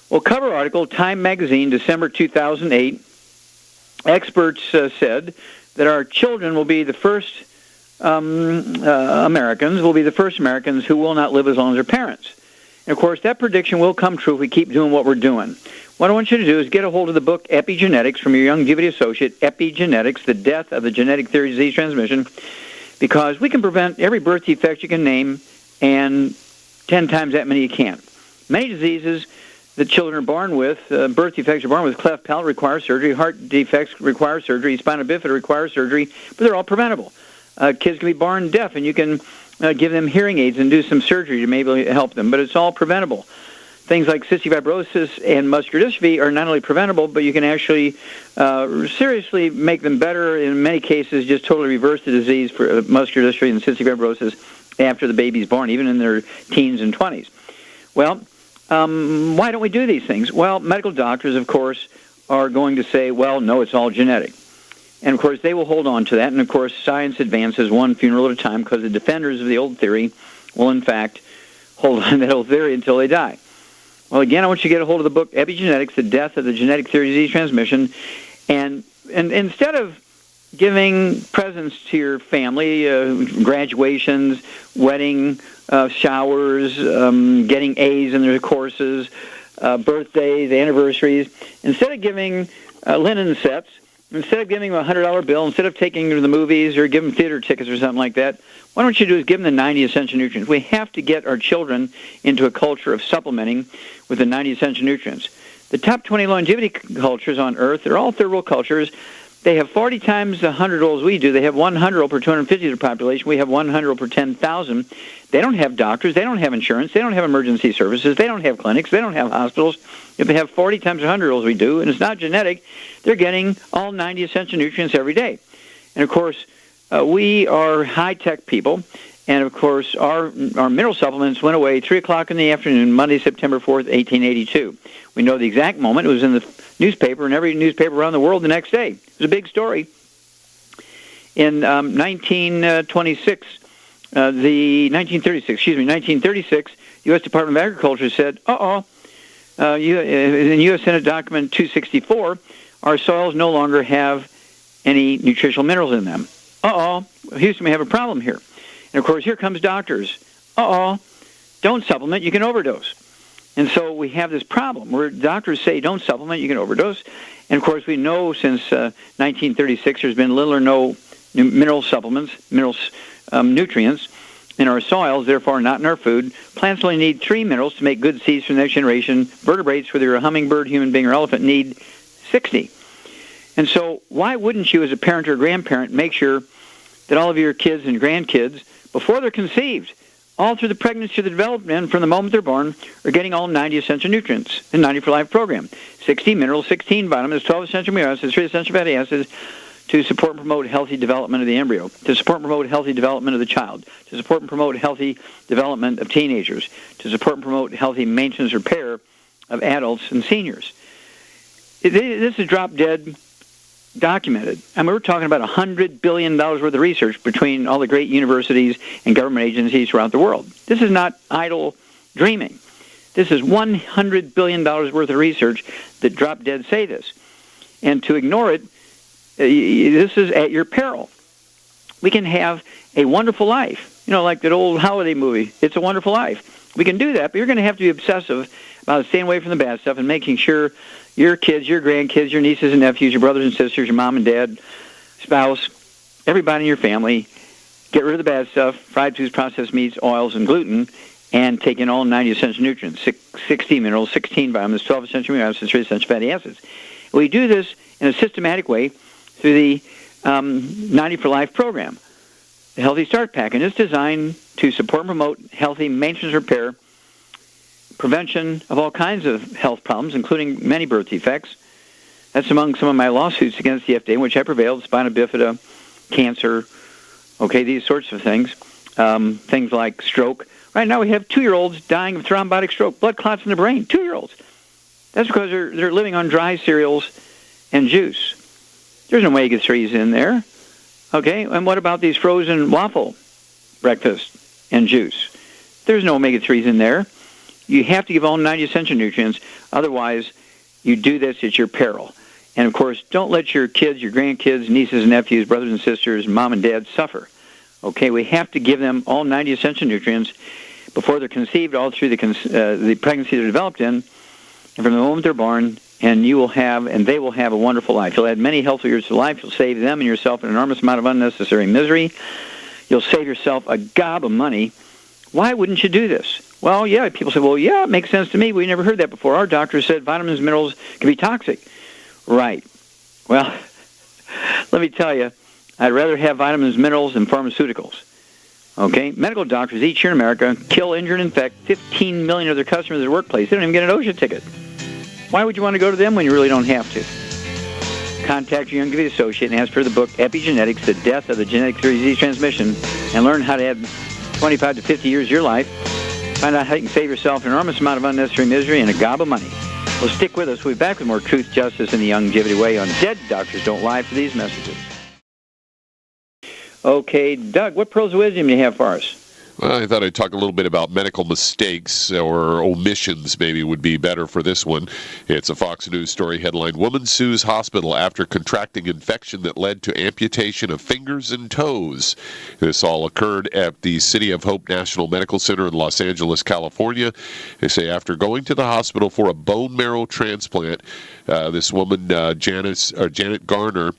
Well, cover article, Time Magazine, December 2008. Experts said that our children will be the first Americans who will not live as long as their parents. And, of course, that prediction will come true if we keep doing what we're doing. What I want you to do is get a hold of the book Epigenetics from your Youngevity associate, Epigenetics, The Death of the Genetic Theory of Disease Transmission, because we can prevent every birth defect you can name and 10 times that many you can't. Many diseases that children are born with, birth defects are born with, cleft palate require surgery, heart defects require surgery, spina bifida require surgery, but they're all preventable. Kids can be born deaf, and you can give them hearing aids and do some surgery to maybe help them, but it's all preventable. Things like cystic fibrosis and muscular dystrophy are not only preventable, but you can actually seriously make them better. In many cases, just totally reverse the disease for muscular dystrophy and cystic fibrosis after the baby's born, even in their teens and 20s. Well, why don't we do these things? Well, medical doctors, of course, are going to say, well, no, it's all genetic. And, of course, they will hold on to that. And, of course, science advances one funeral at a time because the defenders of the old theory will, in fact, hold on to that old theory until they die. Well, again, I want you to get a hold of the book Epigenetics, The Death of the Genetic Theory of Disease Transmission. And instead of giving presents to your family, graduations, wedding, showers, getting A's in their courses, birthdays, anniversaries, instead of giving linen sets, instead of giving them a $100 bill, instead of taking them to the movies or giving them theater tickets or something like that, what I want you to do is give them the 90 essential nutrients. We have to get our children into a culture of supplementing with the 90 essential nutrients. The top 20 longevity cultures on Earth, they're all third world cultures. They have 40 times the 100-year-olds we do. They have 100-year-old per 250 of the population. We have 100-year-old per 10,000. They don't have doctors. They don't have insurance. They don't have emergency services. They don't have clinics. They don't have hospitals. If they have 40 times the 100-year-olds we do, and it's not genetic, they're getting all 90 essential nutrients every day. And, of course, we are high-tech people. And, of course, our mineral supplements went away 3 o'clock in the afternoon, Monday, September 4th, 1882. We know the exact moment. It was in the newspaper, and every newspaper around the world the next day. It was a big story. In 1936, the 1936, U.S. Department of Agriculture said, in U.S. Senate Document 264, our soils no longer have any nutritional minerals in them. Houston, we have a problem here. And, of course, here comes doctors. Don't supplement, you can overdose. And so we have this problem where doctors say don't supplement, you can overdose. And, of course, we know since 1936 there's been little or no mineral supplements, nutrients in our soils, therefore not in our food. Plants only need 3 minerals to make good seeds for the next generation. Vertebrates, whether you're a hummingbird, human being, or elephant, need 60. And so why wouldn't you as a parent or grandparent make sure that all of your kids and grandkids, before they're conceived, all through the pregnancy, the development, from the moment they're born, are getting all 90 essential nutrients in 90 for Life program. 60 minerals, 16 vitamins, 12 essential amino acids, 3 essential fatty acids to support and promote healthy development of the embryo, to support and promote healthy development of the child, to support and promote healthy development of teenagers, to support and promote healthy maintenance repair of adults and seniors. This is drop dead documented. I mean, we're talking about $100 billion worth of research between all the great universities and government agencies throughout the world. This is not idle dreaming. This is $100 billion worth of research that drop dead say this. And to ignore it, this is at your peril. We can have a wonderful life. You know, like that old holiday movie, It's a Wonderful Life. We can do that, but you're going to have to be obsessive about staying away from the bad stuff and making sure your kids, your grandkids, your nieces and nephews, your brothers and sisters, your mom and dad, spouse, everybody in your family, get rid of the bad stuff, fried foods, processed meats, oils, and gluten, and take in all 90 essential nutrients, 60 minerals, 16 vitamins, 12 essential amino acids, 3 essential fatty acids. We do this in a systematic way through the 90 for Life program, the Healthy Start Pack, and it's designed to support and promote healthy maintenance repair, prevention of all kinds of health problems, including many birth defects. That's among some of my lawsuits against the FDA, in which I prevailed: spina bifida, cancer, these sorts of things. Things like stroke. Right now we have 2-year-olds dying of thrombotic stroke, blood clots in the brain, 2-year-olds. That's because they're living on dry cereals and juice. There's no omega-3s in there. And what about these frozen waffle breakfast and juice? There's no omega-3s in there. You have to give all 90 essential nutrients. Otherwise, you do this at your peril. And, of course, don't let your kids, your grandkids, nieces and nephews, brothers and sisters, mom and dad suffer. Okay, we have to give them all 90 essential nutrients before they're conceived, all through the pregnancy they're developed in, and from the moment they're born, and you will have, and they will have a wonderful life. You'll add many healthy years to life. You'll save them and yourself an enormous amount of unnecessary misery. You'll save yourself a gob of money. Why wouldn't you do this? Well, yeah, people say, well, yeah, it makes sense to me. We never heard that before. Our doctor said vitamins and minerals can be toxic. Right. Well, let me tell you, I'd rather have vitamins, minerals, than pharmaceuticals. Okay? Medical doctors each year in America kill, injure, and infect 15 million of their customers at their workplace. They don't even get an OSHA ticket. Why would you want to go to them when you really don't have to? Contact your Youngevity associate and ask for the book, Epigenetics, The Death of the Genetic Disease Transmission, and learn how to add 25 to 50 years of your life. Find out how you can save yourself an enormous amount of unnecessary misery and a gob of money. Well, stick with us. We'll be back with more Truth, Justice, and the Youngevity Way on Dead Doctors Don't Lie for these messages. Okay, Doug, what pearls of wisdom do you have for us? Well, I thought I'd talk a little bit about medical mistakes, or omissions maybe would be better for this one. It's a Fox News story headline, Woman Sues Hospital After Contracting Infection That Led to Amputation of Fingers and Toes. This all occurred at the City of Hope National Medical Center in Los Angeles, California. They say after going to the hospital for a bone marrow transplant, this woman, Janet Garner,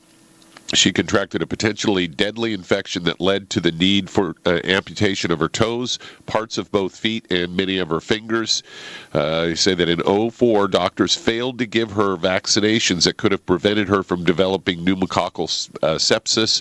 she contracted a potentially deadly infection that led to the need for amputation of her toes, parts of both feet, and many of her fingers. They say that in 2004, doctors failed to give her vaccinations that could have prevented her from developing pneumococcal sepsis.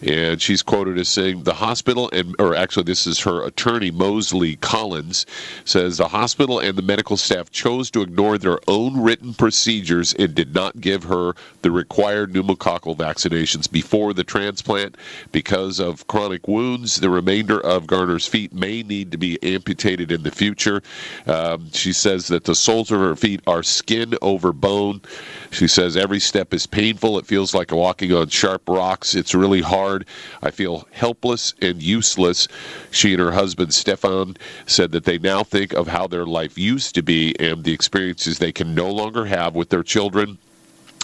And she's quoted as saying, the hospital, or actually this is her attorney, Mosley Collins, says the hospital and the medical staff chose to ignore their own written procedures and did not give her the required pneumococcal vaccinations before the transplant. Because of chronic wounds, the remainder of Garner's feet may need to be amputated in the future. She says that the soles of her feet are skin over bone. She says every step is painful. It feels like walking on sharp rocks. It's really hard. I feel helpless and useless. She and her husband, Stefan, said that they now think of how their life used to be and the experiences they can no longer have with their children.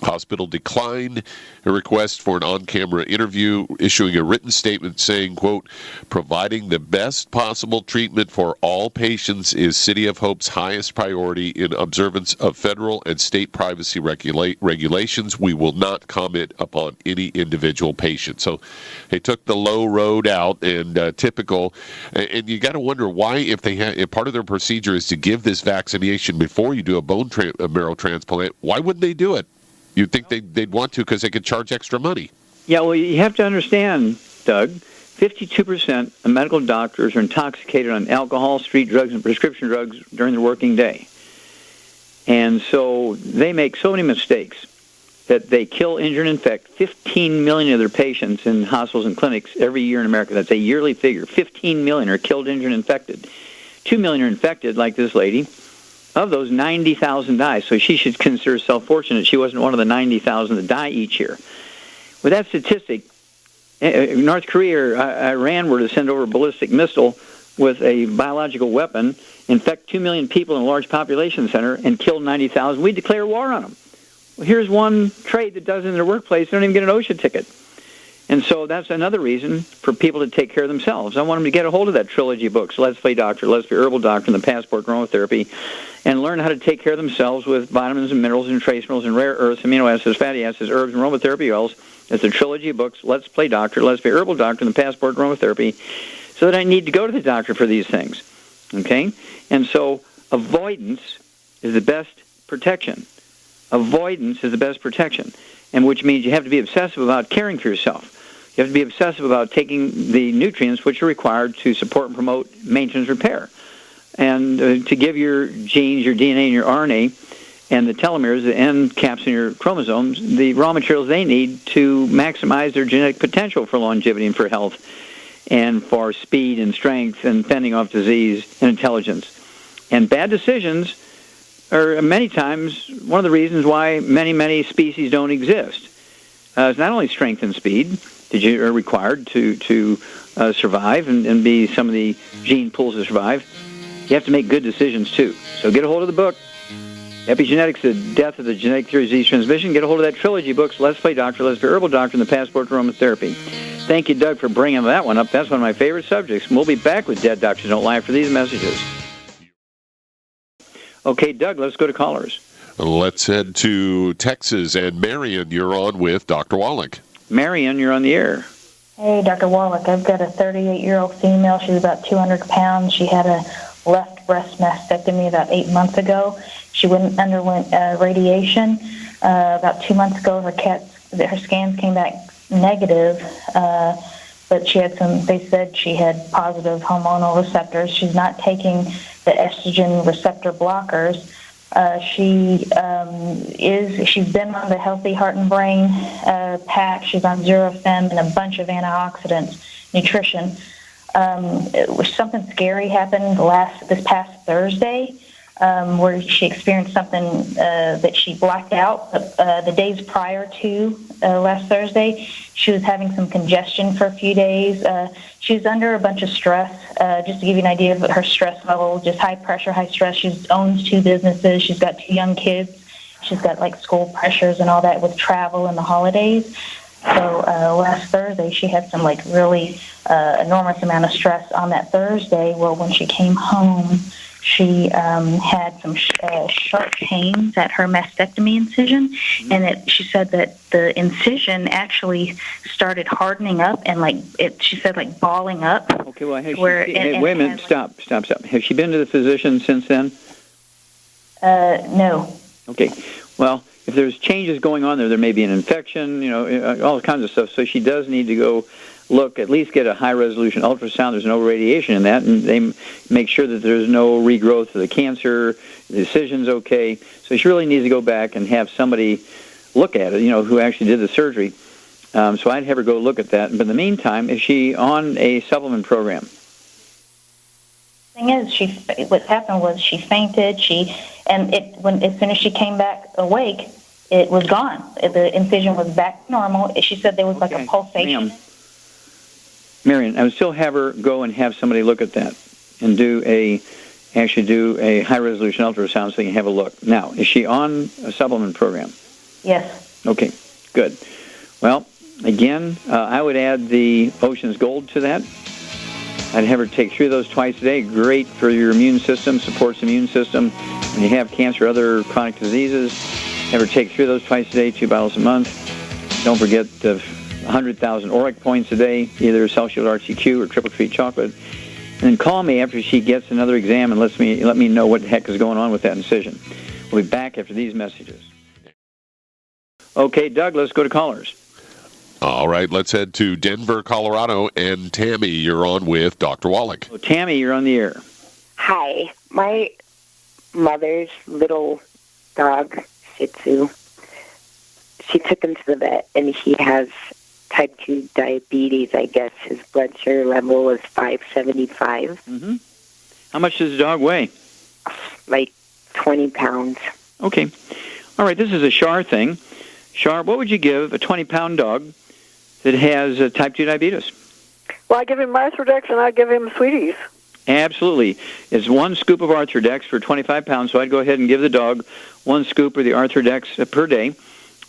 Hospital declined a request for an on-camera interview, issuing a written statement saying, quote, providing the best possible treatment for all patients is City of Hope's highest priority in observance of federal and state privacy regulations. We will not comment upon any individual patient. So they took the low road out, and typical. And you got to wonder why, if part of their procedure is to give this vaccination before you do a marrow transplant, why wouldn't they do it? You'd think they'd want to because they could charge extra money. Yeah, well, you have to understand, Doug, 52% of medical doctors are intoxicated on alcohol, street drugs, and prescription drugs during their working day. And so they make so many mistakes that they kill, injure, and infect 15 million of their patients in hospitals and clinics every year in America. That's a yearly figure. 15 million are killed, injured, and infected. 2 million are infected, like this lady. Of those, 90,000 die. So she should consider herself fortunate she wasn't one of the 90,000 that die each year. With that statistic, North Korea or Iran were to send over a ballistic missile with a biological weapon, infect 2 million people in a large population center, and kill 90,000, we'd declare war on them. Well, here's one trade that does it in their workplace. They don't even get an OSHA ticket. And so that's another reason for people to take care of themselves. I want them to get a hold of that trilogy of books, Let's Play Doctor, Let's Be Herbal Doctor, and the Passport Aromatherapy, and learn how to take care of themselves with vitamins and minerals and trace minerals and rare earths, amino acids, fatty acids, herbs, and aromatherapy oils. It's a trilogy of books, Let's Play Doctor, Let's Be Herbal Doctor, and the Passport Aromatherapy, so that I need to go to the doctor for these things. Okay? And so avoidance is the best protection. Avoidance is the best protection, and which means you have to be obsessive about caring for yourself. You have to be obsessive about taking the nutrients which are required to support and promote maintenance repair, and to give your genes, your DNA, and your RNA, and the telomeres, the end caps in your chromosomes, the raw materials they need to maximize their genetic potential for longevity and for health, and for speed and strength and fending off disease and intelligence. And bad decisions are many times one of the reasons why many species don't exist. It's not only strength and speed that you are required to survive and be some of the gene pools to survive. You have to make good decisions, too. So get a hold of the book, Epigenetics, The Death of the Genetic Theory of Disease Transmission. Get a hold of that trilogy books, Let's Play Doctor, Let's Be Herbal Doctor, and The Passport to Aromatherapy. Thank you, Doug, for bringing that one up. That's one of my favorite subjects. We'll be back with Dead Doctors Don't Lie after these messages. Okay, Doug, let's go to callers. Let's head to Texas. And Marion, you're on with Dr. Wallach. Marion, you're on the air. Hey, Dr. Wallach, I've got a 38-year-old female. She's about 200 pounds. She had a left breast mastectomy about 8 months ago. She underwent radiation. About 2 months ago, her scans came back negative, but she had they said she had positive hormonal receptors. She's not taking the estrogen receptor blockers. She's been on the Healthy Heart and Brain pack. She's on Zerofem and a bunch of antioxidants, nutrition. Something scary happened this past Thursday, where she experienced something that she blacked out the days prior to last Thursday. She was having some congestion for a few days. She was under a bunch of stress. Just to give you an idea of her stress level, just high pressure, high stress. She owns 2 businesses. She's got 2 young kids. She's got school pressures and all that with travel and the holidays. So last Thursday, she had some really enormous amount of stress on that Thursday. Well, when she came home, she had some sharp pains at her mastectomy incision, and she said that the incision actually started hardening up and she said balling up. Okay, well, wait a minute, stop. Has she been to the physician since then? No. Okay, well, if there's changes going on there may be an infection, all kinds of stuff. So she does need to go look, at least get a high-resolution ultrasound. There's no radiation in that, and they make sure that there's no regrowth of the cancer, the incision's okay. So she really needs to go back and have somebody look at it, who actually did the surgery. So I'd have her go look at that. But in the meantime, is she on a supplement program? Thing is, what happened was she fainted. As soon as she came back awake, it was gone. The incision was back to normal. She said there was a pulsation. Marion, I would still have her go and have somebody look at that and do a high-resolution ultrasound so you can have a look. Now, is she on a supplement program? Yes. Okay, good. Well, again, I would add the Ocean's Gold to that. I'd have her take 3 of those twice a day. Great for your immune system, supports the immune system. When you have cancer or other chronic diseases, have her take 3 of those twice a day, 2 bottles a month. Don't forget the 100,000 ORAC points a day, either cellular RCQ or triple treat chocolate. And then call me after she gets another exam and let me know what the heck is going on with that incision. We'll be back after these messages. Okay, Doug, let's go to callers. All right, let's head to Denver, Colorado. And Tammy, you're on with Dr. Wallach. Well, Tammy, you're on the air. Hi. My mother's little dog, Shih Tzu, she took him to the vet, and he has type 2 diabetes, I guess. His blood sugar level is 575. Mm-hmm. How much does the dog weigh? 20 pounds. Okay. All right, this is a Shar thing. Shar, what would you give a 20-pound dog that has type 2 diabetes? Well, I give him Arthrodex, and I give him Sweeties. Absolutely. It's 1 scoop of Arthrodex for 25 pounds, so I'd go ahead and give the dog 1 scoop of the Arthrodex per day.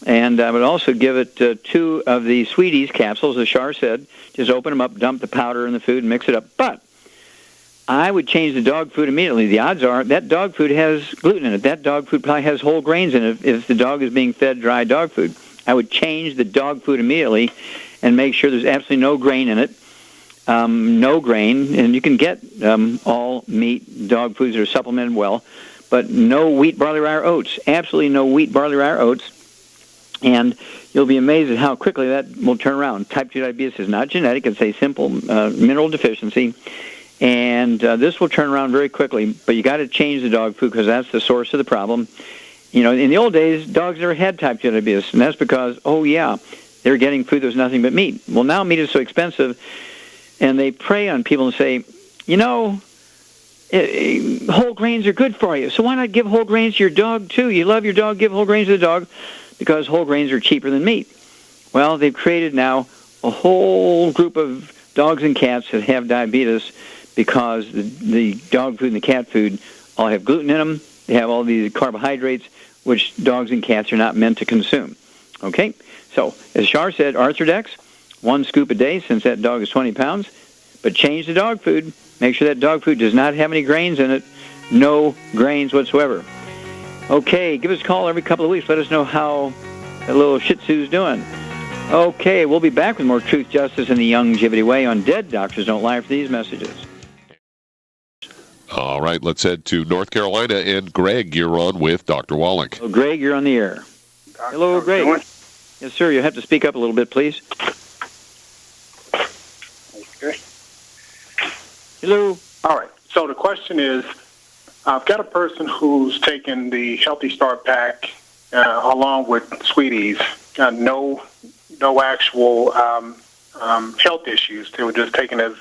And I would also give it 2 of the Sweeties capsules, as Shar said. Just open them up, dump the powder in the food, and mix it up. But I would change the dog food immediately. The odds are that dog food has gluten in it. That dog food probably has whole grains in it if the dog is being fed dry dog food. I would change the dog food immediately and make sure there's absolutely no grain in it. No grain, and you can get all meat dog foods that are supplemented well, but no wheat, barley, rye, or oats. Absolutely no wheat, barley, rye, or oats. And you'll be amazed at how quickly that will turn around. Type 2 diabetes is not genetic. It's a simple mineral deficiency. And this will turn around very quickly. But you got to change the dog food because that's the source of the problem. In the old days, dogs never had type 2 diabetes. And that's because, they were getting food that was nothing but meat. Well, now meat is so expensive. And they prey on people and say, whole grains are good for you. So why not give whole grains to your dog, too? You love your dog, give whole grains to the dog. Because whole grains are cheaper than meat. Well, they've created now a whole group of dogs and cats that have diabetes because the dog food and the cat food all have gluten in them. They have all these carbohydrates, which dogs and cats are not meant to consume. Okay? So, as Shar said, Arthrodex, 1 scoop a day since that dog is 20 pounds. But change the dog food. Make sure that dog food does not have any grains in it. No grains whatsoever. Okay, give us a call every couple of weeks. Let us know how that little Shih Tzu's doing. Okay, we'll be back with more Truth, Justice, and the Longevity Way on Dead Doctors Don't Lie for these messages. All right, let's head to North Carolina. And Greg, you're on with Dr. Wallach. Well, Greg, you're on the air. Hello, Greg. Yes, sir. You have to speak up a little bit, please. Okay. Hello. All right. So the question is, I've got a person who's taken the Healthy Start Pack along with Sweeties. No actual health issues. They were just taken as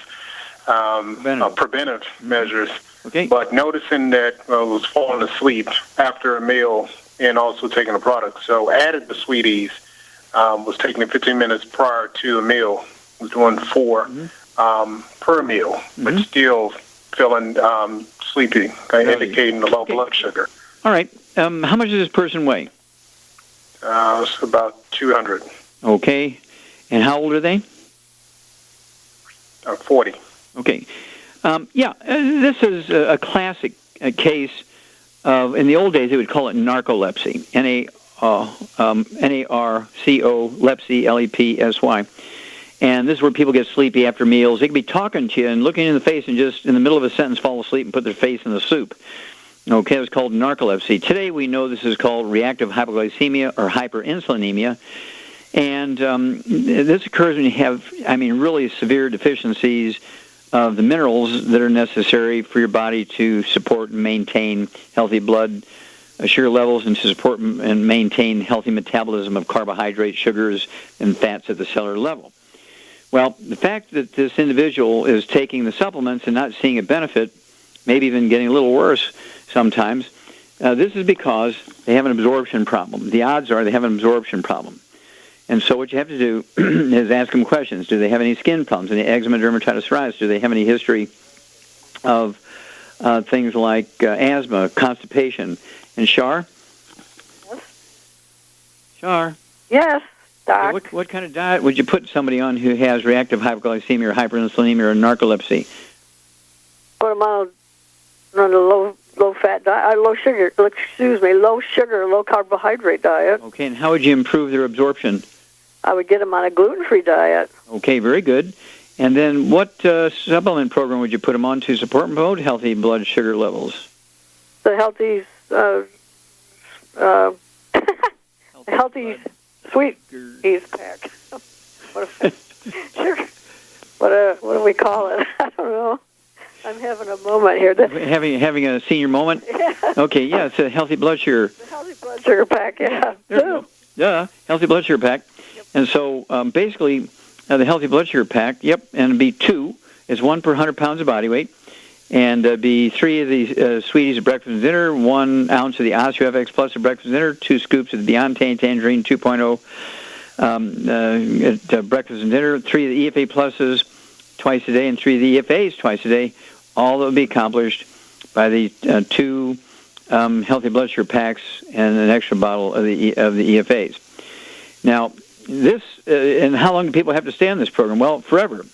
preventive measures. Okay. But noticing that was falling asleep after a meal and also taking the product. So added the Sweeties, was taking it 15 minutes prior to a meal, was doing 4 per meal, but still feeling sleepy, indicating the low blood sugar. All right. How much does this person weigh? It's about 200. Okay. And how old are they? 40. Okay. This is a classic case of, in the old days, they would call it narcolepsy. N-A-R-C-O, lepsy, L-E-P-S-Y. And this is where people get sleepy after meals. They could be talking to you and looking in the face and just in the middle of a sentence fall asleep and put their face in the soup. Okay, it's called narcolepsy. Today we know this is called reactive hypoglycemia or hyperinsulinemia. And this occurs when you have, really severe deficiencies of the minerals that are necessary for your body to support and maintain healthy blood sugar levels and to support and maintain healthy metabolism of carbohydrates, sugars, and fats at the cellular level. Well, the fact that this individual is taking the supplements and not seeing a benefit, maybe even getting a little worse sometimes, this is because they have an absorption problem. The odds are they have an absorption problem. And so what you have to do is ask them questions. Do they have any skin problems, any eczema, dermatitis, psoriasis? Do they have any history of things like asthma, constipation? And Shar? Yes. Shar? Yes, Doc. What kind of diet would you put somebody on who has reactive hypoglycemia or hyperinsulinemia or narcolepsy? Put them on a low-fat diet, low sugar, low carbohydrate diet. Okay, and how would you improve their absorption? I would get them on a gluten-free diet. Okay, very good. And then what supplement program would you put them on to support and promote healthy blood sugar levels? The healthy Sweeties pack. What do we call it? I don't know. I'm having a moment here. Having a senior moment? Yeah. Okay, yeah, it's a healthy blood sugar. The healthy blood sugar pack, yeah. There you go. Yeah, healthy blood sugar pack. Yep. And so basically, the healthy blood sugar pack, and it'd be 2. It's 1 per 100 pounds of body weight. And be 3 of the Sweeties at breakfast and dinner, 1 ounce of the OsteoFX Plus at breakfast and dinner, 2 scoops of the Beyond Tangerine 2.0 at breakfast and dinner, 3 of the EFA Pluses twice a day, and 3 of the EFAs twice a day. All that will be accomplished by the 2 healthy blood sugar packs and an extra bottle of the EFAs. Now, this and how long do people have to stay on this program? Well, forever.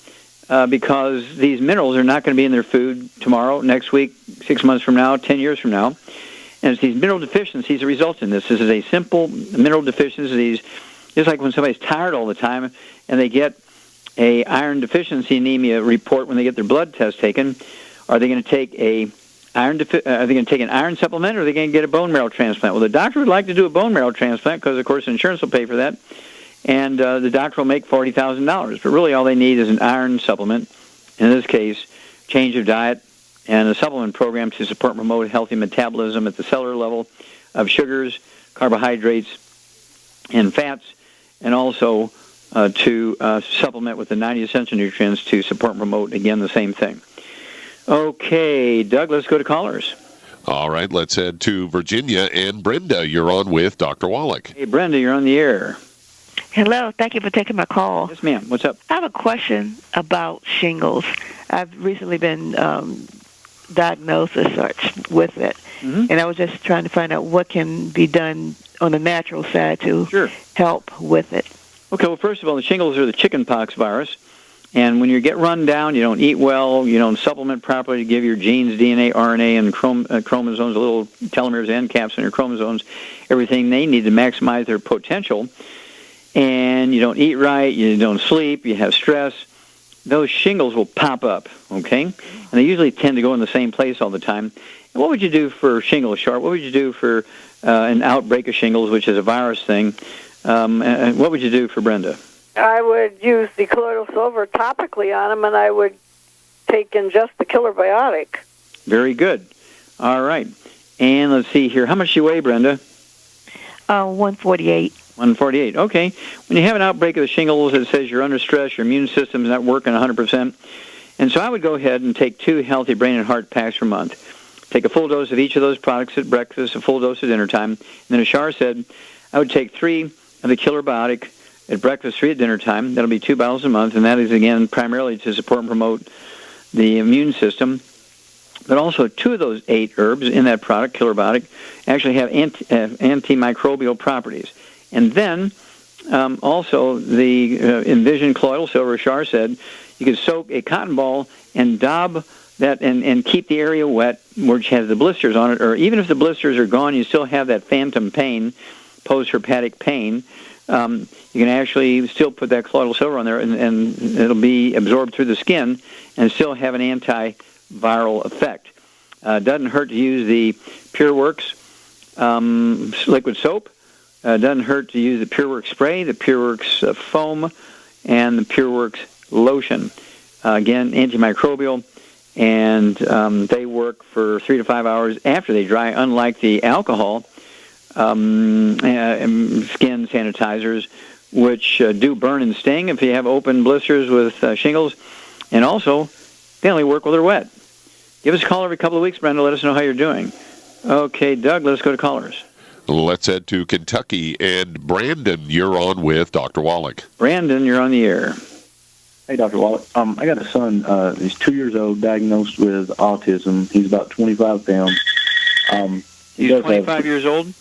Because these minerals are not going to be in their food tomorrow, next week, 6 months from now, 10 years from now. And it's these mineral deficiencies that result in this. This is a simple mineral deficiency. Just like when somebody's tired all the time and they get a iron deficiency anemia report when they get their blood test taken, are they going to take an iron supplement, or are they going to get a bone marrow transplant? Well, the doctor would like to do a bone marrow transplant because, of course, insurance will pay for that. And the doctor will make $40,000. But really all they need is an iron supplement, in this case, change of diet, and a supplement program to support and promote healthy metabolism at the cellular level of sugars, carbohydrates, and fats, and also to supplement with the 90 essential nutrients to support and promote, again, the same thing. Okay, Doug, let's go to callers. All right, let's head to Virginia. And Brenda, you're on with Dr. Wallach. Hey, Brenda, you're on the air. Hello. Thank you for taking my call. Yes, ma'am. What's up? I have a question about shingles. I've recently been diagnosed as such with it, and I was just trying to find out what can be done on the natural side to help with it. Okay, well, first of all, the shingles are the chickenpox virus, and when you get run down, you don't eat well, you don't supplement properly to give your genes, DNA, RNA, and chromosomes, little telomeres, end caps on your chromosomes, everything they need to maximize their potential, and you don't eat right, you don't sleep, you have stress, those shingles will pop up, okay? And they usually tend to go in the same place all the time. And what would you do for shingles, Sharp? What would you do for an outbreak of shingles, which is a virus thing? What would you do for Brenda? I would use the colloidal silver topically on them, and I would take in just the killer biotic. Very good. All right. And let's see here. How much do you weigh, Brenda? 148. 148. Okay. When you have an outbreak of the shingles, it says you're under stress, your immune system's not working 100%. And so I would go ahead and take 2 healthy brain and heart packs per month. Take a full dose of each of those products at breakfast, a full dose at dinner time. And then as Shar said, I would take 3 of the killer biotic at breakfast, 3 at dinner time. That'll be 2 bottles a month, and that is, again, primarily to support and promote the immune system. But also 2 of those 8 herbs in that product, killer biotic, actually have antimicrobial properties. And then also the Envision colloidal silver, Shar said, you could soak a cotton ball and daub that and keep the area wet, which has the blisters on it, or even if the blisters are gone, you still have that phantom pain, post-herpetic pain. You can actually still put that colloidal silver on there, and it'll be absorbed through the skin and still have an antiviral effect. Doesn't hurt to use the PureWorks liquid soap. Doesn't hurt to use the PureWorks spray, the PureWorks foam, and the PureWorks lotion. Again, antimicrobial, and they work for 3 to 5 hours after they dry, unlike the alcohol skin sanitizers, which do burn and sting if you have open blisters with shingles, and also they only work while they're wet. Give us a call every couple of weeks, Brenda. Let us know how you're doing. Okay, Doug, let's go to callers. Let's head to Kentucky. And Brandon, you're on with Dr. Wallach. Brandon, you're on the air. Hey, Dr. Wallach. I got a son. He's 2 years old, diagnosed with autism. He's about 25 pounds. He's 25 years old?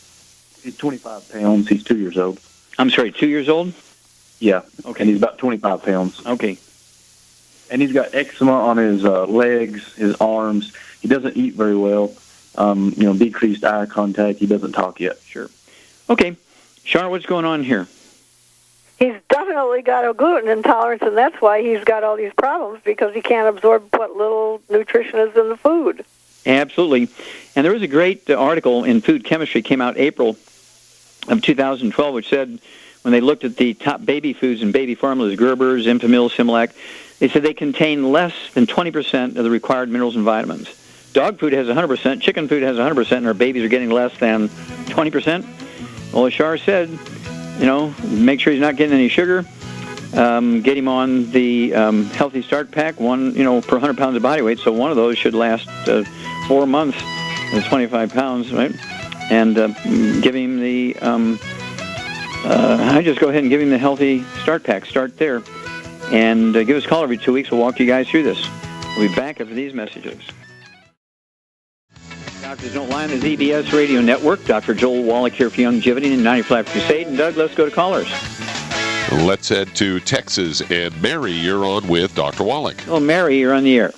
He's 25 pounds. He's 2 years old. I'm sorry, 2 years old? Yeah. Okay. And he's about 25 pounds. Okay. And he's got eczema on his legs, his arms. He doesn't eat very well. Decreased eye contact. He doesn't talk yet. Sure. Okay. Char, what's going on here? He's definitely got a gluten intolerance, and that's why he's got all these problems, because he can't absorb what little nutrition is in the food. Absolutely. And there was a great article in Food Chemistry, came out April of 2012, which said when they looked at the top baby foods and baby formulas, Gerber's, Enfamil, Similac, they said they contain less than 20% of the required minerals and vitamins. Dog food has 100%, chicken food has 100%, and our babies are getting less than 20%. Well, as Shar said, make sure he's not getting any sugar. Get him on the Healthy Start Pack, one, per 100 pounds of body weight. So one of those should last 4 months. That's 25 pounds, right? And give him the, I just go ahead and give him the Healthy Start Pack. Start there. And give us a call every 2 weeks. We'll walk you guys through this. We'll be back after these messages. Doctors Don't Lie on the ZBS Radio Network. Dr. Joel Wallach here for Youngevity and 95 Crusade. And Doug, let's go to callers. Let's head to Texas. And Mary, you're on with Dr. Wallach. Oh, Mary, you're on the air.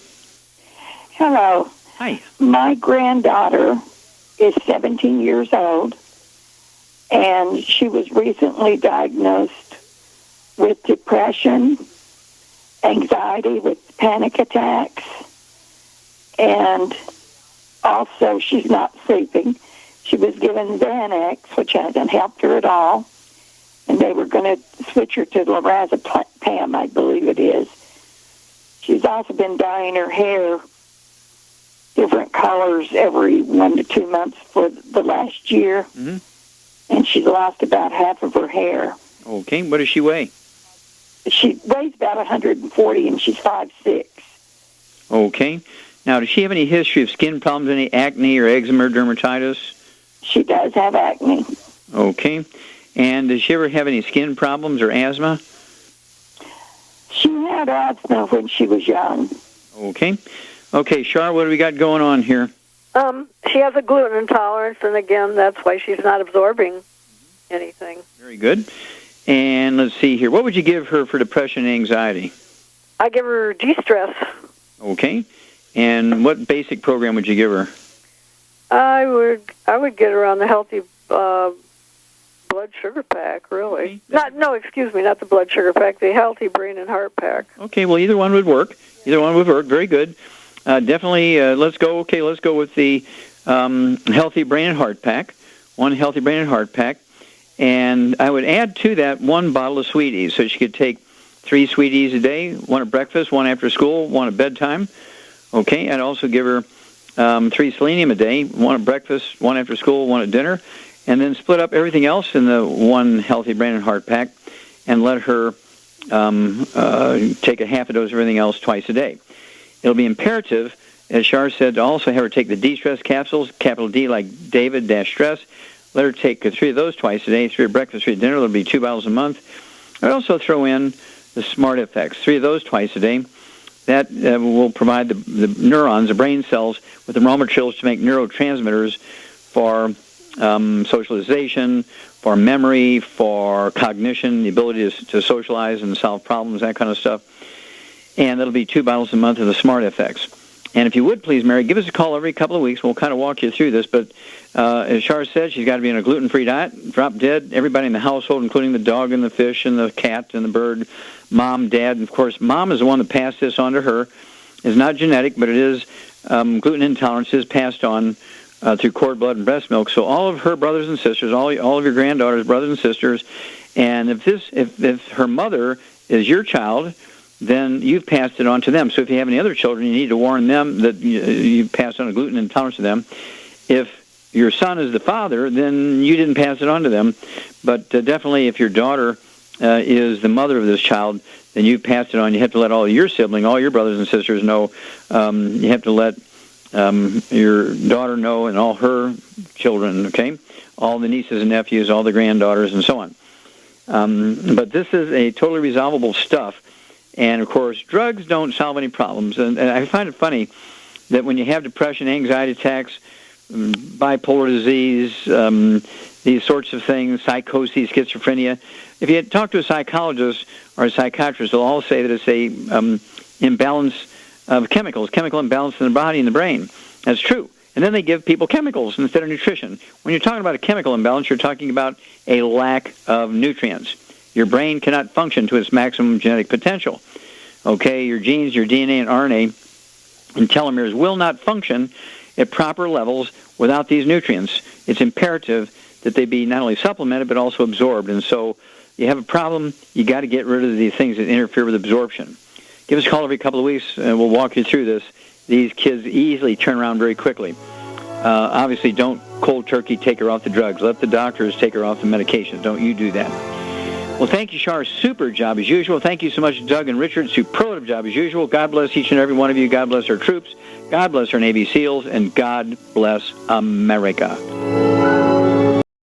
Hello. Hi. My granddaughter is 17 years old, and she was recently diagnosed with depression, anxiety with panic attacks, and also she's not sleeping. She was given Xanax, which hasn't helped her at all, and they were going to switch her to lorazepam, I believe it is. She's also been dyeing her hair different colors every 1 to 2 months for the last year, and she's lost about half of her hair. Okay, what does she weigh? She weighs about 140, and she's 5'6". Okay. Now, does she have any history of skin problems, any acne or eczema or dermatitis? She does have acne. Okay. And does she ever have any skin problems or asthma? She had asthma when she was young. Okay. Okay, Char, what do we got going on here? She has a gluten intolerance, and again, that's why she's not absorbing anything. Very good. And let's see here. What would you give her for depression and anxiety? I give her de-stress. Okay. And what basic program would you give her? I would get her on the healthy blood sugar pack, really. Not the blood sugar pack, the healthy brain and heart pack. Okay, well, either one would work. Very good. Definitely, let's go with the healthy brain and heart pack. One healthy brain and heart pack. And I would add to that 1 bottle of Sweeties. So she could take 3 Sweeties a day, 1 at breakfast, 1 after school, 1 at bedtime. Okay, I'd also give her 3 selenium a day, 1 at breakfast, 1 after school, 1 at dinner, and then split up everything else in the 1 healthy brain and heart pack and let her take a half a dose of everything else twice a day. It'll be imperative, as Char said, to also have her take the D-Stress capsules, capital D like David, -stress. Let her take 3 of those twice a day, 3 at breakfast, 3 at dinner. That'll be 2 bottles a month. I'd also throw in the Smart FX, 3 of those twice a day. That will provide the neurons, the brain cells, with the raw materials to make neurotransmitters for socialization, for memory, for cognition, the ability to socialize and solve problems, that kind of stuff. And that'll be 2 bottles a month of the Smart FX. And if you would, please, Mary, give us a call every couple of weeks. We'll kind of walk you through this. But as Char said, she's got to be on a gluten-free diet, drop dead. Everybody in the household, including the dog and the fish and the cat and the bird, mom, dad. And, of course, mom is the one that passed this on to her. It's not genetic, but it is gluten intolerance is passed on through cord blood and breast milk. So all of her brothers and sisters, all of your granddaughters, brothers and sisters, and if her mother is your child, then you've passed it on to them. So if you have any other children, you need to warn them that you passed on a gluten intolerance to them. If your son is the father, then you didn't pass it on to them. But definitely if your daughter is the mother of this child, then you've passed it on. You have to let all your siblings, all your brothers and sisters know. You have to let your daughter know and all her children, okay? All the nieces and nephews, all the granddaughters, and so on. But this is a totally resolvable stuff. And, of course, drugs don't solve any problems. And I find it funny that when you have depression, anxiety attacks, bipolar disease, these sorts of things, psychosis, schizophrenia, if you talk to a psychologist or a psychiatrist, they'll all say that it's a imbalance of chemicals, chemical imbalance in the body and the brain. That's true. And then they give people chemicals instead of nutrition. When you're talking about a chemical imbalance, you're talking about a lack of nutrients. Your brain cannot function to its maximum genetic potential. Okay, your genes, your DNA and RNA and telomeres will not function at proper levels without these nutrients. It's imperative that they be not only supplemented but also absorbed. And so you have a problem, you got to get rid of these things that interfere with absorption. Give us a call every couple of weeks and we'll walk you through this. These kids easily turn around very quickly. Obviously, don't cold turkey take her off the drugs. Let the doctors take her off the medications. Don't you do that. Well, thank you, Char. Super job as usual. Thank you so much, Doug and Richard. Superlative job as usual. God bless each and every one of you. God bless our troops. God bless our Navy SEALs. And God bless America.